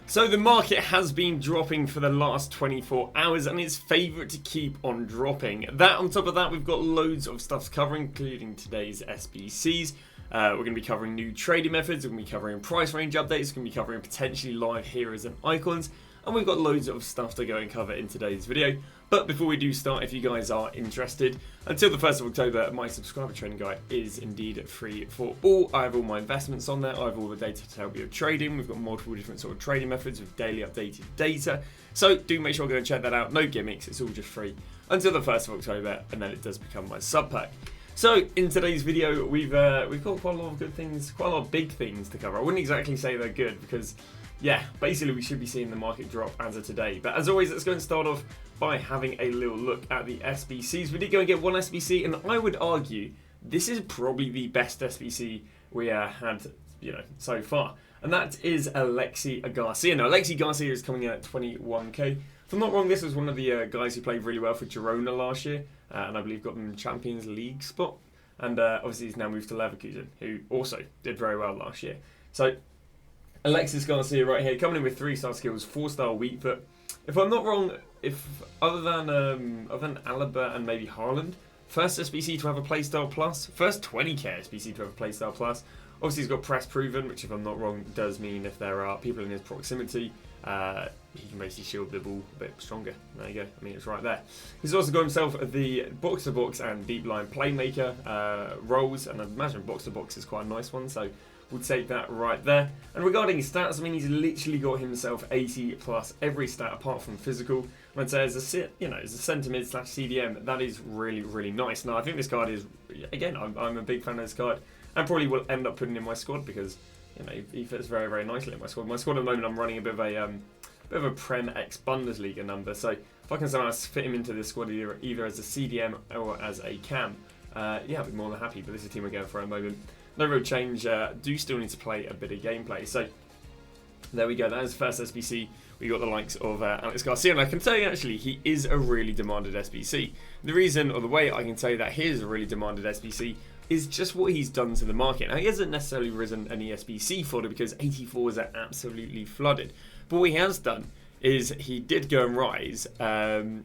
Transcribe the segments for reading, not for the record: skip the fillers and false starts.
So the market has been dropping for the last 24 hours and it's favourite to keep on dropping. That on top of that, we've got loads of stuff to cover, including today's SBCs. We're going to be covering new trading methods, we're going to be covering price range updates, we're going to be covering potentially live heroes and icons, and we've got loads of stuff to go and cover in today's video. But before we do start, if you guys are interested, until the 1st of October, my subscriber training guide is indeed free for all. I have all my investments on there, I have all the data to help you with trading, we've got multiple different sort of trading methods with daily updated data. So do make sure to go and check that out, no gimmicks, it's all just free until the 1st of October, and then it does become my sub pack. So in today's video, we've got quite a lot of good things, quite a lot of big things to cover. I wouldn't exactly say they're good because, yeah, basically we should be seeing the market drop as of today. But as always, let's go and start off by having a little look at the SBCs. We did go and get one SBC, and I would argue this is probably the best SBC we had, so far. And that is Garcia. Now, Garcia is coming in at 21k. If I'm not wrong, this was one of the guys who played really well for Girona last year, and I believe got them Champions League spot. And obviously he's now moved to Leverkusen, who also did very well last year. So Garcia right here, coming in with 3-star skills, 4-star weak foot. If I'm not wrong, if other than Alaba and maybe Haaland, first SBC to have a playstyle plus, first 20k SBC to have a playstyle plus. Obviously he's got press proven, which if I'm not wrong does mean if there are people in his proximity, he can basically shield the ball a bit stronger. There you go. I mean, it's right there. He's also got himself the box-to-box and deep line playmaker roles, and I imagine box-to-box is quite a nice one, so we'll take that right there. And regarding his stats, I mean, he's literally got himself 80 plus every stat apart from physical. And I'd say as a centre mid / CDM, that is really, really nice. Now, I think this card is, again, I'm a big fan of this card, and probably will end up putting in my squad because he fits very, very nicely in my squad. My squad at the moment, I'm running a bit of a Prem X Bundesliga number, so if I can somehow fit him into this squad either as a CDM or as a cam, yeah, I'd be more than happy. But this is the team we're going for at the moment. No real change. Do still need to play a bit of gameplay. So there we go. That is the first SBC. We got the likes of Garcia, and I can tell you actually he is a really demanded SBC. The reason or the way I can tell you that he is a really demanded SBC is just what he's done to the market. Now, he hasn't necessarily risen any SBC fodder because 84s are absolutely flooded. But what he has done is he did go and rise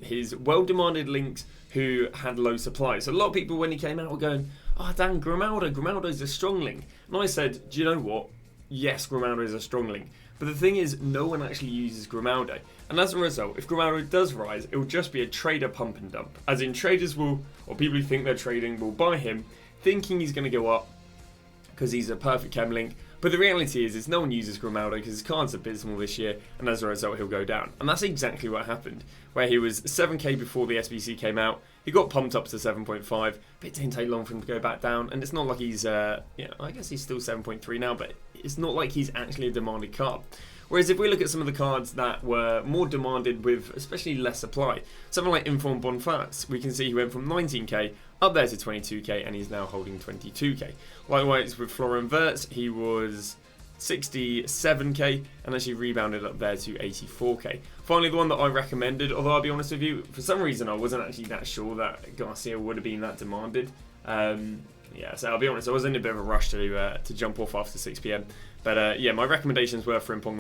his well-demanded links who had low supply. So a lot of people, when he came out, were going, "Oh, Dan, Grimaldo's a strong link." And I said, do you know what? Yes, Grimaldo is a strong link. But the thing is, no one actually uses Grimaldo. And as a result, if Grimaldo does rise, it will just be a trader pump and dump. As in, traders will, or people who think they're trading, will buy him, thinking he's going to go up because he's a perfect chem link. But the reality is no one uses Grimaldo because his card's abysmal this year, and as a result he'll go down. And that's exactly what happened, where he was 7k before the SBC came out, he got pumped up to 7.5, but it didn't take long for him to go back down, and it's not like he's, I guess he's still 7.3 now, but it's not like he's actually a demanded card. Whereas if we look at some of the cards that were more demanded with especially less supply, something like Informed Bonfas, we can see he went from 19k up there to 22k, and he's now holding 22k. Likewise with Florian Wirtz, he was 67k and actually rebounded up there to 84k. Finally, the one that I recommended, although I'll be honest with you, for some reason I wasn't actually that sure that Garcia would have been that demanded. Yeah, so I'll be honest, I was in a bit of a rush to jump off after 6 PM. But yeah, my recommendations were for Frimpong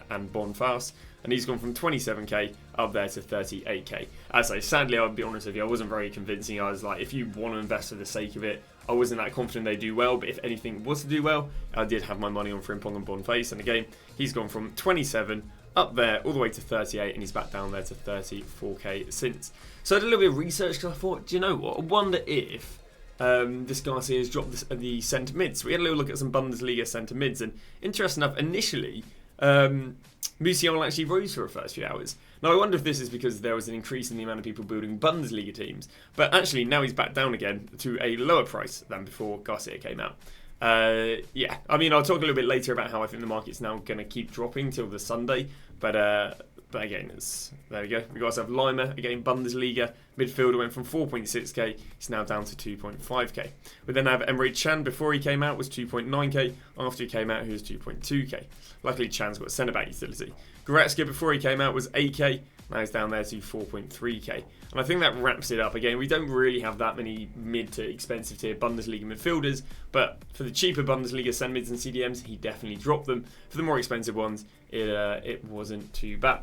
and Bonfas, and he's gone from 27k up there to 38k. As I say, sadly, I'll be honest with you, I wasn't very convincing. I was like, if you want to invest for the sake of it, I wasn't that confident they do well, but if anything was to do well, I did have my money on Frimpong and Bonfas, and again, he's gone from 27 up there all the way to 38, and he's back down there to 34k since. So I did a little bit of research because I thought, do you know what, I wonder if this Garcia has dropped the centre mids. So we had a little look at some Bundesliga centre mids, and interesting enough, initially, Musial actually rose for the first few hours. Now I wonder if this is because there was an increase in the amount of people building Bundesliga teams, but actually now he's back down again to a lower price than before Garcia came out. Yeah, I mean, I'll talk a little bit later about how I think the market's now going to keep dropping till the Sunday, but again, there we go. We got ourselves Lima, again, Bundesliga. Midfielder went from 4.6k, he's now down to 2.5k. We then have Emre Can, before he came out, was 2.9k. After he came out, he was 2.2k. Luckily, Chan's got centre-back utility. Goretzka, before he came out, was 8k. Now it's down there to 4.3k. And I think that wraps it up. Again, we don't really have that many mid to expensive tier Bundesliga midfielders, but for the cheaper Bundesliga centre mids and CDMs, he definitely dropped them. For the more expensive ones, it wasn't too bad.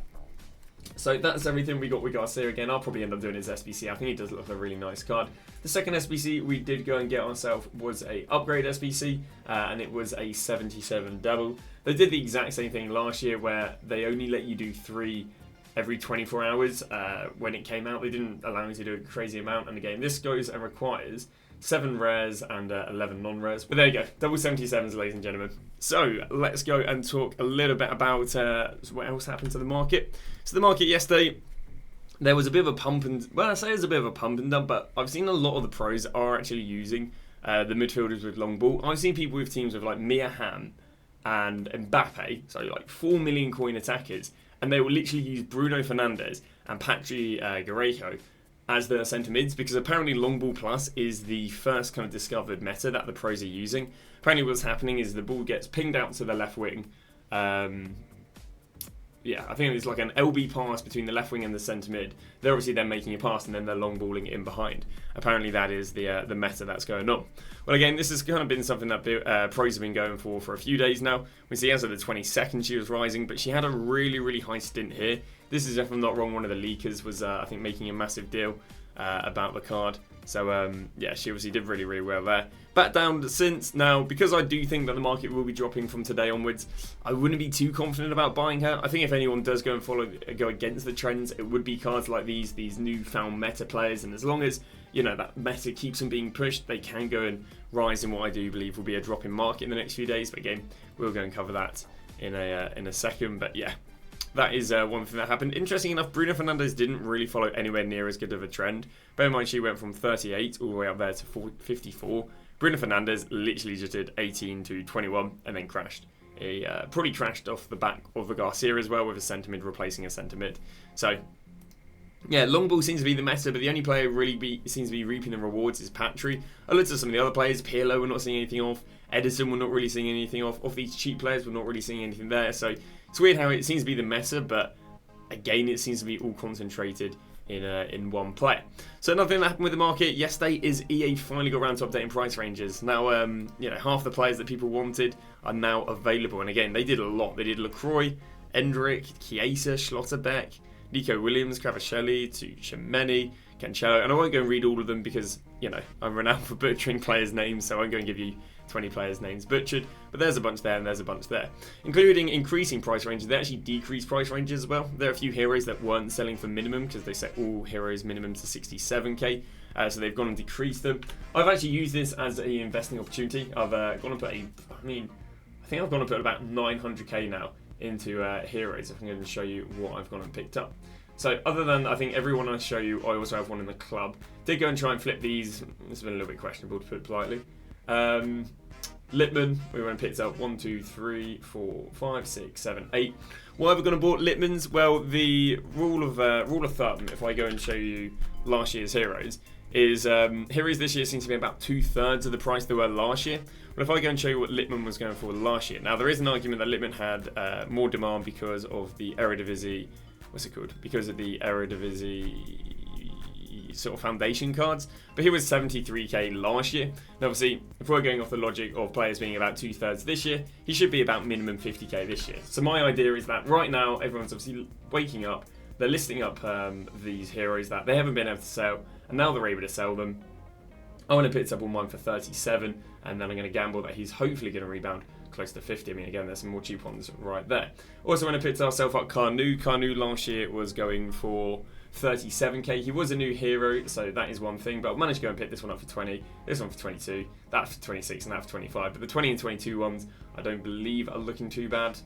So that's everything we got with Garcia. Again, I'll probably end up doing his SBC. I think he does look like a really nice card. The second SBC we did go and get ourselves was a upgrade SBC, and it was a 77 double. They did the exact same thing last year where they only let you do 3 every 24 hours when it came out. They didn't allow you to do a crazy amount, and again, this goes and requires 7 rares and 11 non-rares. But there you go, double 77s, ladies and gentlemen. So let's go and talk a little bit about what else happened to the market. So the market yesterday, there was a bit of a pump and, well, I say there's a bit of a pump and dump, but I've seen a lot of the pros are actually using the midfielders with long ball. I've seen people with teams with like Mia Hamm and Mbappe, so like 4 million coin attackers, and they will literally use Bruno Fernandes and Patrick Guerreiro as their centre mids, because apparently long ball plus is the first kind of discovered meta that the pros are using. Apparently what's happening is the ball gets pinged out to the left wing. Yeah, I think it's like an LB pass between the left wing and the centre mid. They're obviously then making a pass and then they're long balling in behind. Apparently that is the meta that's going on. Well, again, this has kind of been something that pros have been going for a few days now. We see as of the 22nd she was rising, but she had a really, really high stint here. This is, if I'm not wrong, one of the leakers was, I think, making a massive deal about the card. So, yeah, she obviously did really, really well there. Back down since. Now, because I do think that the market will be dropping from today onwards, I wouldn't be too confident about buying her. I think if anyone does go and go against the trends, it would be cards like these newfound meta players. And as long as, you know, that meta keeps them being pushed, they can go and rise in what I do believe will be a drop in market in the next few days. But again, we'll go and cover that in a second. But yeah, that is one thing that happened. Interesting enough, Bruno Fernandes didn't really follow anywhere near as good of a trend. Bear in mind, she went from 38 all the way up there to 54. Bruno Fernandes literally just did 18 to 21 and then crashed. He probably crashed off the back of the Garcia as well, with a centre mid replacing a centre mid. So, yeah, long ball seems to be the meta, but the only player who really seems to be reaping the rewards is Patry. I looked at some of the other players. Pirlo we're not seeing anything of. Edison we're not really seeing anything of. Of these cheap players we're not really seeing anything there. So it's weird how it seems to be the meta, but again, it seems to be all concentrated in one player. So another thing that happened with the market yesterday is EA finally got around to updating price ranges. Now, you know, half the players that people wanted are now available, and again, they did a lot. They did Lacroix, Endrick, Chiesa, Schlotterbeck, Nico Williams, Cavacelli, Tuchemeni, Cancelo, and I won't go and read all of them because, you know, I'm renowned for butchering players' names, so I won't go and give you 20 players' names butchered, but there's a bunch there and there's a bunch there. Including increasing price ranges, they actually decreased price ranges as well. There are a feto heroes that weren't selling for minimum because they set all heroes minimum to 67k, so they've gone and decreased them. I've actually used this as an investing opportunity. I've gone and put I think I've gone and put about 900k now into heroes. If I'm going to show you what I've gone and picked up. So other than, I think, everyone I show you, I also have one in the club. Did go and try and flip these. It's been a little bit questionable, to put it politely. Lippmann, we went and picked up 1, 2, 3, 4, 5, 6, 7, 8. Why have we gone and bought Lippmann's? Well, the rule of thumb, if I go and show you last year's heroes, is heroes this year seem to be about 2/3 of the price they were last year. But if I go and show you what Lippmann was going for last year, now there is an argument that Lippmann had more demand because of the Eredivisie, because of the Eredivisie sort of foundation cards, but he was 73k last year. And obviously, if we're going off the logic of players being about 2/3 this year, he should be about minimum 50k this year. So my idea is that right now, everyone's obviously waking up, they're listing up these heroes that they haven't been able to sell, and now they're able to sell them. I want to pick up on mine for 37, and then I'm going to gamble that he's hopefully going to rebound close to 50. I mean, again, there's some more cheap ones right there. Also, when I picked ourselves up Carnu last year was going for 37k. He was a new hero, so that is one thing, but I managed to go and pick this one up for 20, this one for 22, that for 26, and that for 25. But the 20 and 22 ones, I don't believe are looking too bad.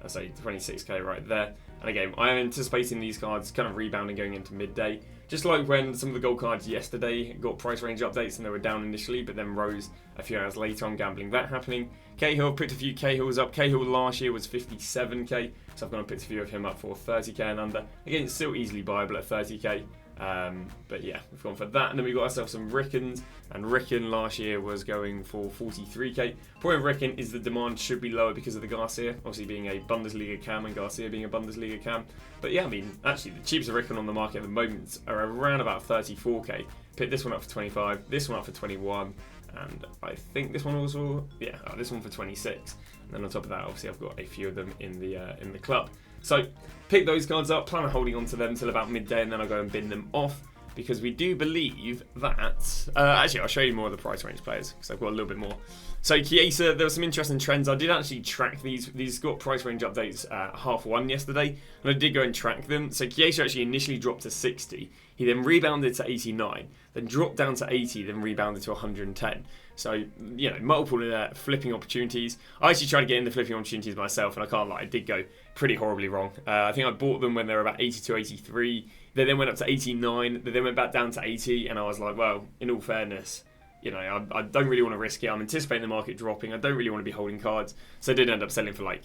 I say 26k right there. And again, I am anticipating these cards kind of rebounding going into midday. Just like when some of the gold cards yesterday got price range updates and they were down initially, but then rose a few hours later. I'm gambling that happening. Cahill, picked a few Cahills up. Cahill last year was 57k, so I've gone and picked a few of him up for 30k and under. Again, it's still easily buyable at 30k. But yeah, we've gone for that. And then we've got ourselves some Rickens. And Ricken last year was going for 43k. Point of Ricken is the demand should be lower because of the Garcia, obviously being a Bundesliga cam and Garcia being a Bundesliga cam. But yeah, I mean, actually the cheapest Ricken on the market at the moment are around about 34k. Pick this one up for 25, this one up for 21, and I think this one also, yeah, this one for 26. And then on top of that, obviously I've got a few of them in the club. So pick those cards up, plan on holding on to them until about midday, and then I'll go and bin them off. Because we do believe that... actually, I'll show you more of the price range players, because I've got a little bit more. So, Kasa, there were some interesting trends. I did actually track these. These got price range updates at 1:30 yesterday, and I did go and track them. So, Kasa actually initially dropped to 60. He then rebounded to 89, then dropped down to 80, then rebounded to 110. So, you know, multiple flipping opportunities. I actually tried to get in the flipping opportunities myself, and I can't lie, I did go pretty horribly wrong. I think I bought them when they were about 82, 83. They then went up to 89. They then went back down to 80, and I was like, well, in all fairness, you know, I don't really want to risk it. I'm anticipating the market dropping. I don't really want to be holding cards. So I did end up selling for like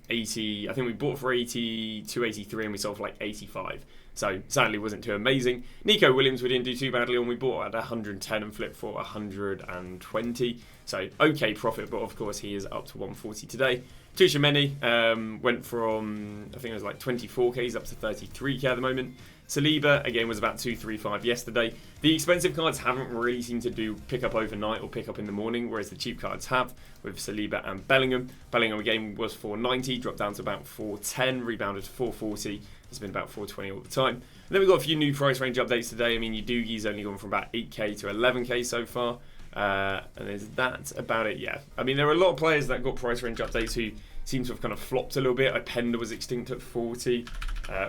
80. I think we bought for 82, 83, and we sold for like 85. So sadly wasn't too amazing. Nico Williams, we didn't do too badly on. We bought at 110 and flipped for 120. So okay profit, but of course he is up to 140 today. Tuchemeni went from, I think it was like 24k up to 33k at the moment. Saliba, again, was about 235 yesterday. The expensive cards haven't really seemed to pick up overnight or pick up in the morning, whereas the cheap cards have, with Saliba and Bellingham. Bellingham, again, was 490, dropped down to about 410, rebounded to 440. It's been about 420 all the time. And then we've got a few new price range updates today. I mean, Udogi's only gone from about 8k to 11k so far. And is that about it? Yeah. I mean, there are a lot of players that got price range updates who seem to have kind of flopped a little bit. Openda was extinct at 40.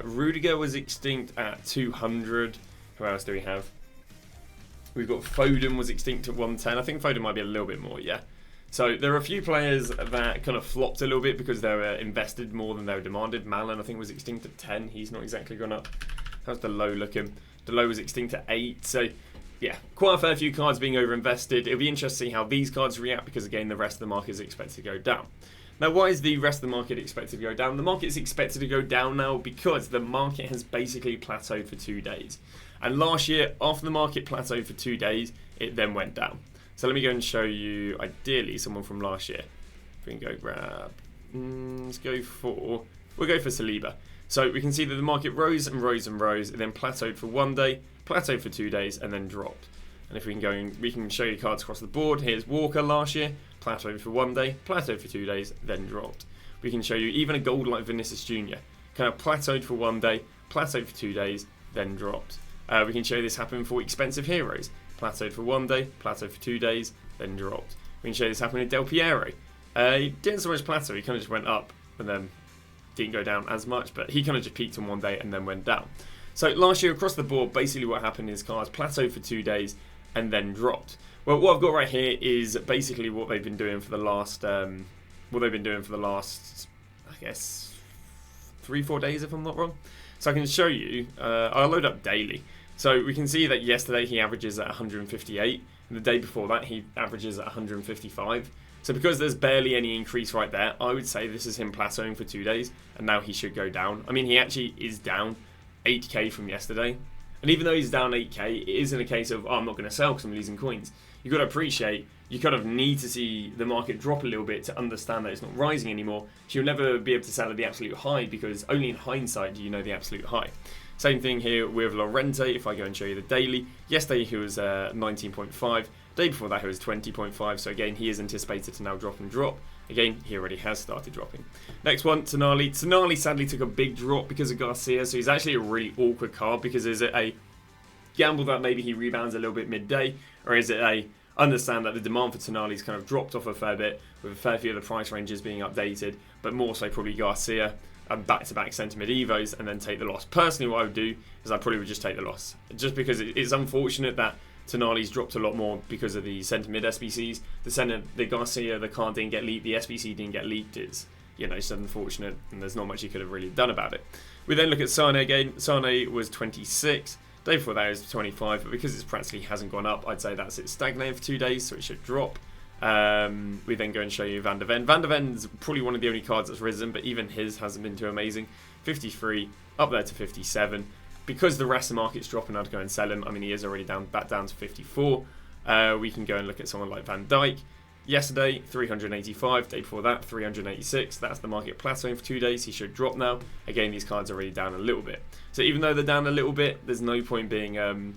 Rudiger was extinct at 200. Who else do we have? We've got Foden was extinct at 110. I think Foden might be a little bit more, yeah. So there are a few players that kind of flopped a little bit because they were invested more than they were demanded. Malin, I think, was extinct at 10. He's not exactly gone up. How's Delo looking? Delo was extinct at 8. So yeah, quite a fair few cards being overinvested. It'll be interesting to see how these cards react because, again, the rest of the market is expected to go down. Now, why is the rest of the market expected to go down? The market is expected to go down now because the market has basically plateaued for 2 days. And last year, after the market plateaued for 2 days, it then went down. So let me go and show you, ideally, someone from last year. If we can go grab... we'll go for Saliba. So we can see that the market rose and rose and rose. It then plateaued for 1 day, plateaued for 2 days, and then dropped. And if we can go and we can show you cards across the board. Here's Walker last year. Plateaued for 1 day, plateaued for 2 days, then dropped. We can show you even a gold like Vinicius Jr. Kind of plateaued for 1 day, plateaued for 2 days, then dropped. We can show you this happen for expensive heroes. Plateaued for 1 day, plateaued for 2 days, then dropped. We can show you this happen with Del Piero. He didn't so much plateau, he kind of just went up and then didn't go down as much, but he kind of just peaked on 1 day and then went down. So last year across the board, basically what happened is cards plateaued for 2 days and then dropped. Well, what I've got right here is basically what they've been doing for the last, I guess, 3-4 days, if I'm not wrong. So I can show you. I'll load up daily. So we can see that yesterday he averages at 158, and the day before that he averages at 155. So because there's barely any increase right there, I would say this is him plateauing for 2 days, and now he should go down. I mean, he actually is down 8k from yesterday. And even though he's down 8k, it isn't a case of, oh, I'm not going to sell because I'm losing coins. You've got to appreciate, you kind of need to see the market drop a little bit to understand that it's not rising anymore. So you'll never be able to sell at the absolute high because only in hindsight do you know the absolute high. Same thing here with Llorente. If I go and show you the daily, yesterday he was 19.5. Day before that he was 20.5. So again, he is anticipated to now drop and drop. Again, he already has started dropping. Next one, Tonali. Tonali sadly took a big drop because of Garcia. So he's actually a really awkward card because is it a gamble that maybe he rebounds a little bit midday, or is it a understand that the demand for Tonali's kind of dropped off a fair bit with a fair few of the price ranges being updated, but more so probably Garcia and back-to-back sentiment evos and then take the loss. Personally, what I would do is I probably would just take the loss, just because it's unfortunate that Tonali's dropped a lot more because of the sentiment SBCs. The Garcia, the card didn't get leaked, the SBC didn't get leaked. It's it's unfortunate, and there's not much you could have really done about it. We then look at Sane again. Sane was 26. Day before that is 25, but because it's practically hasn't gone up, I'd say that's it stagnating for 2 days, so it should drop. We then go and show you Van der Ven. Van der Ven's probably one of the only cards that's risen, but even his hasn't been too amazing. 53, up there to 57. because the rest of the market's dropping, I'd go and sell him. I mean, he is already back down to 54. We can go and look at someone like Van Dijk. Yesterday, 385. Day before that, 386. That's the market plateauing for 2 days. He should drop now. Again, these cards are already down a little bit. So even though they're down a little bit, there's no point being, in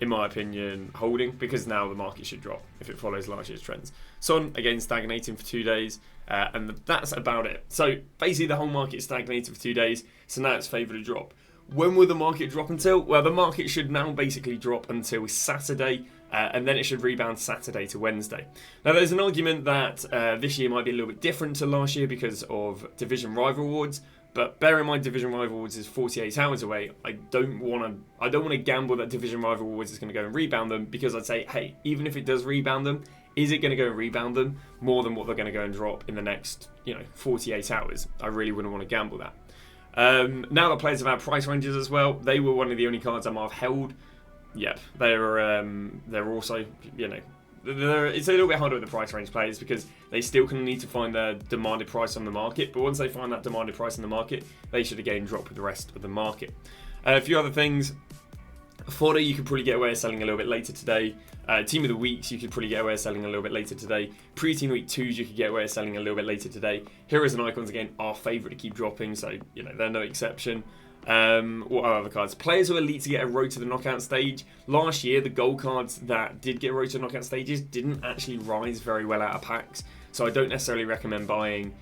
my opinion, holding, because now the market should drop if it follows last year's trends. Son, again, stagnating for 2 days, and that's about it. So basically, the whole market stagnated for 2 days, so now it's favoured to drop. When will the market drop until? Well, the market should now basically drop until Saturday, and then it should rebound Saturday to Wednesday. Now, there's an argument that this year might be a little bit different to last year because of division rival awards. But bear in mind, Division Rival Awards is 48 hours away. I don't want to gamble that Division Rival Awards is going to go and rebound them, because I'd say, hey, even if it does rebound them, is it going to go and rebound them more than what they're going to go and drop in the next, 48 hours? I really wouldn't want to gamble that. Now the players have had price ranges as well. They were one of the only cards I might have held. Yep, they're also, it's a little bit harder with the price range players because they still can need to find their demanded price on the market. But once they find that demanded price in the market, they should again drop with the rest of the market. A few other things. Fodder, you could probably get away with selling a little bit later today. Team of the Weeks, you could probably get away with selling a little bit later today. Pre-Team Week 2s, you could get away with selling a little bit later today. Heroes and Icons, again, are favourite to keep dropping, so, they're no exception. What are other cards? Players who are elite to get a road to the knockout stage. Last year, the gold cards that did get a road to the knockout stages didn't actually rise very well out of packs, so I don't necessarily recommend buying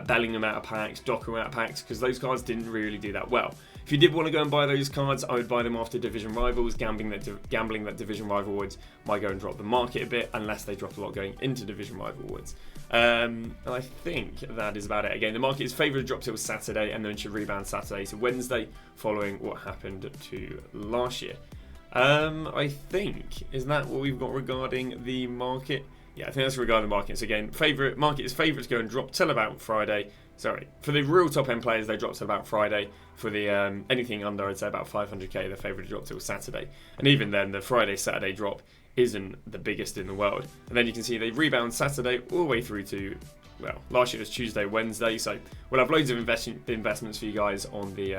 Bellingham out of packs, Doku out of packs, because those cards didn't really do that well. If you did want to go and buy those cards, I would buy them after Division Rivals, gambling that Division Rival Awards might go and drop the market a bit, unless they drop a lot going into Division Rival Awards. And I think that is about it. Again, the market is favoured to drop till Saturday, and then should rebound Saturday to Wednesday, following what happened to last year. I think, is that what we've got regarding the market? Yeah, I think that's regarding the market. So again, market is favourite to go and drop till about Friday. Sorry, for the real top end players, they drop till about Friday. For the anything under, I'd say about 500k, they're favourite to drop till Saturday. And even then, the Friday-Saturday drop isn't the biggest in the world. And then you can see they rebound Saturday all the way through to, well, last year was Tuesday, Wednesday. So we'll have loads of investments for you guys on the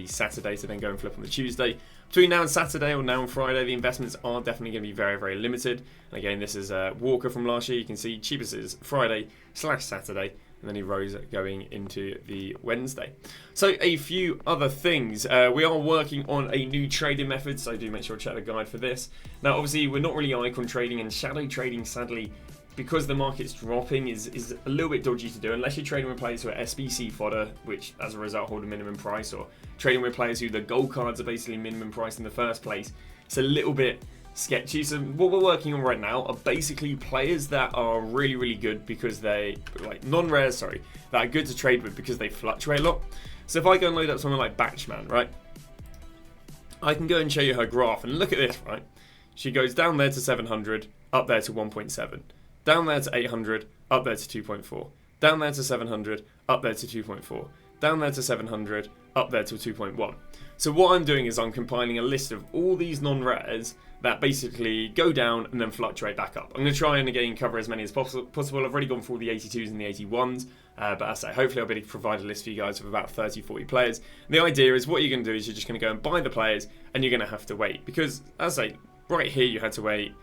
Saturday to then go and flip on the Tuesday. Between now and Saturday, or now and Friday, the investments are definitely going to be very, very limited. And again, this is Walker from last year. You can see cheapest is Friday/Saturday, and then he rose going into the Wednesday. So a few other things. We are working on a new trading method, so do make sure to check the guide for this. Now, obviously, we're not really icon trading, and shadow trading, sadly, because the market's dropping, is a little bit dodgy to do, unless you're trading with players who are SBC fodder, which as a result hold a minimum price, or trading with players who the gold cards are basically minimum price in the first place. It's a little bit sketchy. So what we're working on right now are basically players that are really, really good because they, non-rares, that are good to trade with because they fluctuate a lot. So if I go and load up someone like Batchman, right, I can go and show you her graph, and look at this, right? She goes down there to 700, up there to 1.7. Down there to 800, up there to 2.4. Down there to 700, up there to 2.4. Down there to 700, up there to 2.1. So what I'm doing is I'm compiling a list of all these non-rares that basically go down and then fluctuate back up. I'm going to try and again cover as many as possible. I've already gone through the 82s and the 81s, but as I say, hopefully I'll be able to provide a list for you guys of about 30, 40 players. And the idea is what you're going to do is you're just going to go and buy the players, and you're going to have to wait. Because as I say, right here you had to wait.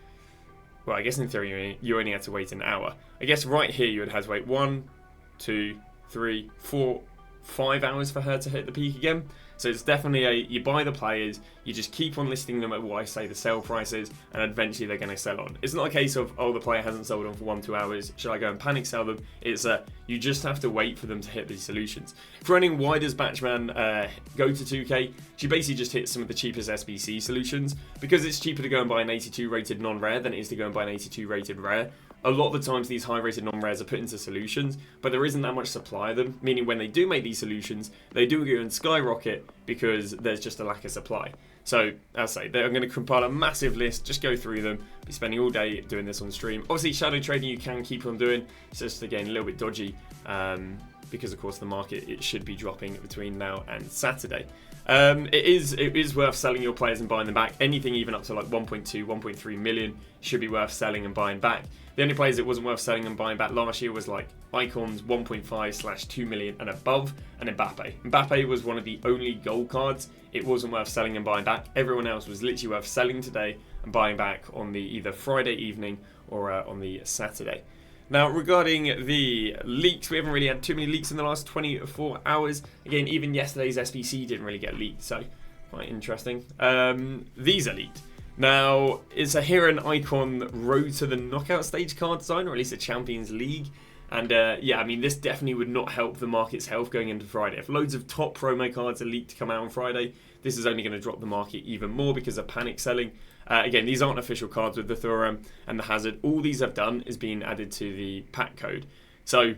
Well, I guess in theory you only had to wait an hour. I guess right here you would have to wait 1, 2, 3, 4, 5 hours for her to hit the peak again. So it's definitely you buy the players, you just keep on listing them at what I say the sale price is, and eventually they're going to sell on. It's not a case of, oh, the player hasn't sold on for 1-2 hours, should I go and panic sell them? It's you just have to wait for them to hit these solutions. For running, why does Batchman go to 2k? She basically just hits some of the cheapest SBC solutions, because it's cheaper to go and buy an 82 rated non-rare than it is to go and buy an 82 rated rare. A lot of the times these high rated non-rares are put into solutions, but there isn't that much supply of them, meaning when they do make these solutions, they do go and skyrocket because there's just a lack of supply. So, as I say, I'm going to compile a massive list, just go through them, be spending all day doing this on stream. Obviously, shadow trading you can keep on doing, it's just, again, a little bit dodgy. because of course the market, it should be dropping between now and Saturday. It is worth selling your players and buying them back. Anything even up to like 1.2, 1.3 million should be worth selling and buying back. The only players it wasn't worth selling and buying back last year was like icons 1.5/2 million and above, and Mbappe. Mbappe was one of the only gold cards it wasn't worth selling and buying back. Everyone else was literally worth selling today and buying back on the either Friday evening or on the Saturday. Now, regarding the leaks, we haven't really had too many leaks in the last 24 hours. Again, even yesterday's SBC didn't really get leaked, so quite interesting. These are leaked. Now, it's a hero and icon road to the knockout stage card design, or at least a Champions League. And yeah, I mean, this definitely would not help the market's health going into Friday. If loads of top promo cards are leaked to come out on Friday, this is only going to drop the market even more because of panic selling. Again, these aren't official cards with the Thuram and the Hazard. All these have done is been added to the pack code. So,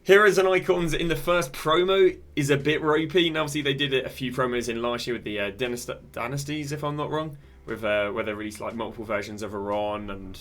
heroes and icons in the first promo is a bit ropey. Now, obviously, they did a few promos in last year with the Dynasties, if I'm not wrong, with where they released like multiple versions of Iran and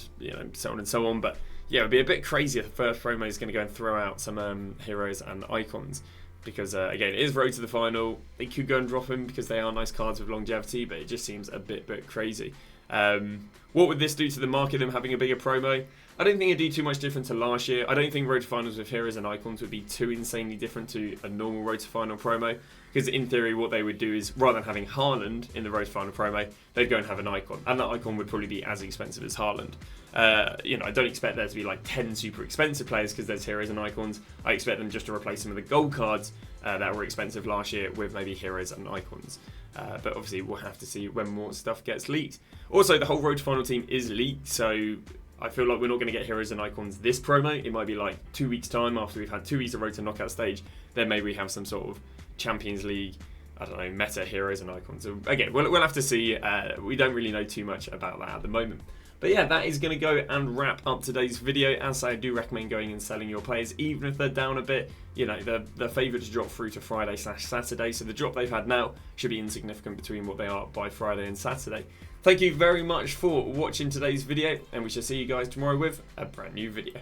so on and so on. But yeah, it would be a bit crazy if the first promo is going to go and throw out some heroes and icons. Because, again, it is road to the final. They could go and drop him because they are nice cards with longevity, but it just seems a bit crazy. What would this do to the market, them having a bigger promo? I don't think it'd do too much different to last year. I don't think road to finals with heroes and icons would be too insanely different to a normal road to final promo. Because in theory, what they would do is, rather than having Haaland in the road to final promo, they'd go and have an icon. And that icon would probably be as expensive as Haaland. I don't expect there to be like 10 super expensive players because there's heroes and icons. I expect them just to replace some of the gold cards that were expensive last year with maybe heroes and icons. But obviously we'll have to see when more stuff gets leaked. Also, the whole road to final team is leaked, so I feel like we're not going to get heroes and icons this promo. It might be like 2 weeks time after we've had 2 weeks of road to knockout stage. Then maybe we have some sort of Champions League, I don't know, meta heroes and icons. So again, we'll have to see. We don't really know too much about that at the moment. But yeah, that is going to go and wrap up today's video. As I do recommend going and selling your players, even if they're down a bit. They're favoured to drop through to Friday/Saturday. So the drop they've had now should be insignificant between what they are by Friday and Saturday. Thank you very much for watching today's video, and we shall see you guys tomorrow with a brand new video.